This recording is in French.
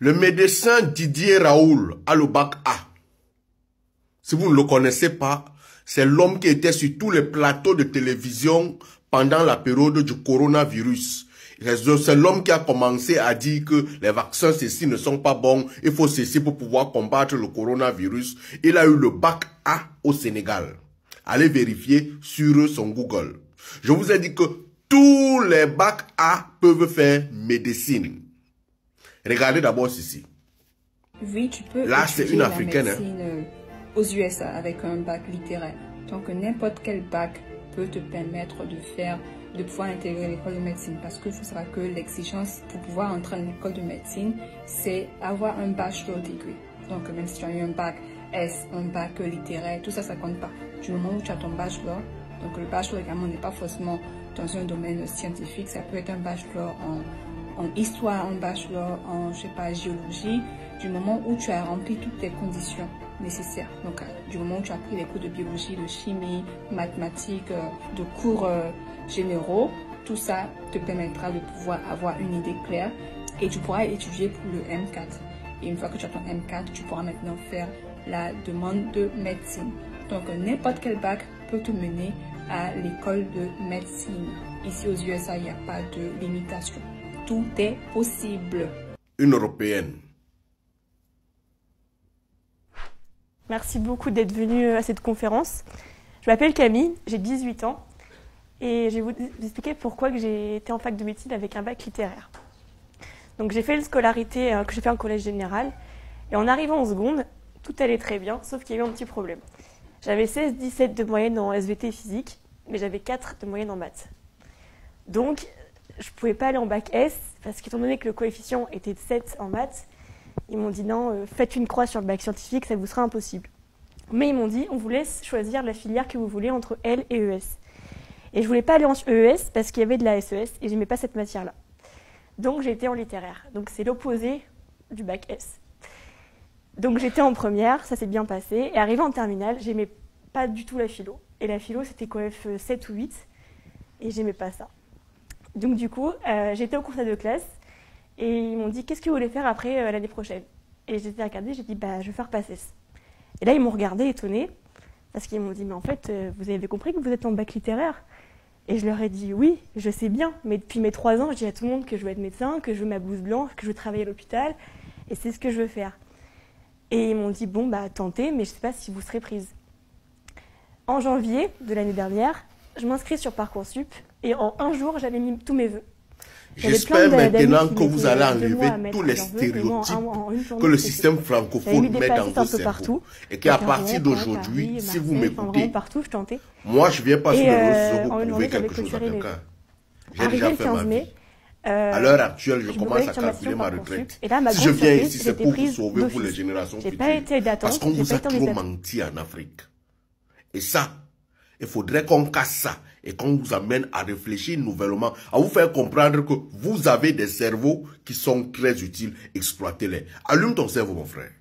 Le médecin Didier Raoult a le bac A. Si vous ne le connaissez pas, c'est l'homme qui était sur tous les plateaux de télévision pendant la période du coronavirus. C'est l'homme qui a commencé à dire que les vaccins, ceci ne sont pas bons, il faut ceci pour pouvoir combattre le coronavirus. Il a eu le bac A au Sénégal. Allez vérifier sur son Google. Je vous ai dit que tous les bacs A peuvent faire médecine. Regardez d'abord ceci. Oui, tu peux. Là, c'est une Africaine. Aux USA avec un bac littéraire. Donc n'importe quel bac peut te permettre de pouvoir intégrer l'école de médecine, parce qu'il faut savoir que l'exigence pour pouvoir entrer en école de médecine, c'est avoir un bachelor degree. Donc même si tu as eu un bac S, un bac littéraire, tout ça, ça compte pas. Du moment où tu as ton bachelor, donc le bachelor également n'est pas forcément dans un domaine scientifique, ça peut être un bachelor en histoire, un bachelor en, je sais pas, géologie, du moment où tu as rempli toutes les conditions nécessaires. Donc, du moment où tu as pris les cours de biologie, de chimie, mathématiques, de cours généraux, tout ça te permettra de pouvoir avoir une idée claire et tu pourras étudier pour le M4. Et une fois que tu as ton M4, tu pourras maintenant faire la demande de médecine. Donc, n'importe quel bac peut te mener à l'école de médecine. Ici aux USA, il n'y a pas de limitation. Tout est possible. Une Européenne. Merci beaucoup d'être venue à cette conférence. Je m'appelle Camille, j'ai 18 ans et je vais vous expliquer pourquoi j'ai été en fac de médecine avec un bac littéraire. Donc j'ai fait une scolarité que j'ai fait en collège général et en arrivant en seconde, tout allait très bien, sauf qu'il y a eu un petit problème. J'avais 16-17 de moyenne en SVT physique, mais j'avais 4 de moyenne en maths. Donc je ne pouvais pas aller en bac S parce qu'étant donné que le coefficient était de 7 en maths, ils m'ont dit non, faites une croix sur le bac scientifique, ça vous sera impossible. Mais ils m'ont dit, on vous laisse choisir la filière que vous voulez entre L et ES. Et je voulais pas aller en ES parce qu'il y avait de la SES et j'aimais pas cette matière-là. Donc j'ai été en littéraire. Donc c'est l'opposé du bac S. Donc j'étais en première, ça s'est bien passé. Et arrivé en terminale, j'aimais pas du tout la philo. Et la philo, c'était coef 7 ou 8. Et j'aimais pas ça. Donc du coup, j'étais au cours de classe. Et ils m'ont dit, qu'est-ce que vous voulez faire après l'année prochaine? Et j'étais regardée, j'ai dit, bah, je vais faire PACES. Et là, ils m'ont regardée étonnée, parce qu'ils m'ont dit, mais en fait, vous avez compris que vous êtes en bac littéraire? Et je leur ai dit, oui, je sais bien, mais depuis mes 3 ans, je dis à tout le monde que je veux être médecin, que je veux ma blouse blanche, que je veux travailler à l'hôpital, et c'est ce que je veux faire. Et ils m'ont dit, bon, bah, tentez, mais je ne sais pas si vous serez prise. En janvier de l'année dernière, je m'inscris sur Parcoursup, et en un jour, j'avais mis tous mes vœux. J'espère maintenant que vous allez enlever tous les stéréotypes que le système francophone met dans vos cerveaux. Et qu'à partir d'aujourd'hui, si vous m'écoutez, moi je ne viens pas sur les réseaux pour prouver quelque chose à quelqu'un. J'ai déjà fait ma vie. À l'heure actuelle, je commence à calculer ma retraite. Si je viens ici, c'est pour vous sauver pour les générations futures. Parce qu'on vous a trop menti en Afrique. Et ça, il faudrait qu'on casse ça et qu'on vous amène à réfléchir nouvellement, à vous faire comprendre que vous avez des cerveaux qui sont très utiles, exploitez-les. Allume ton cerveau, mon frère.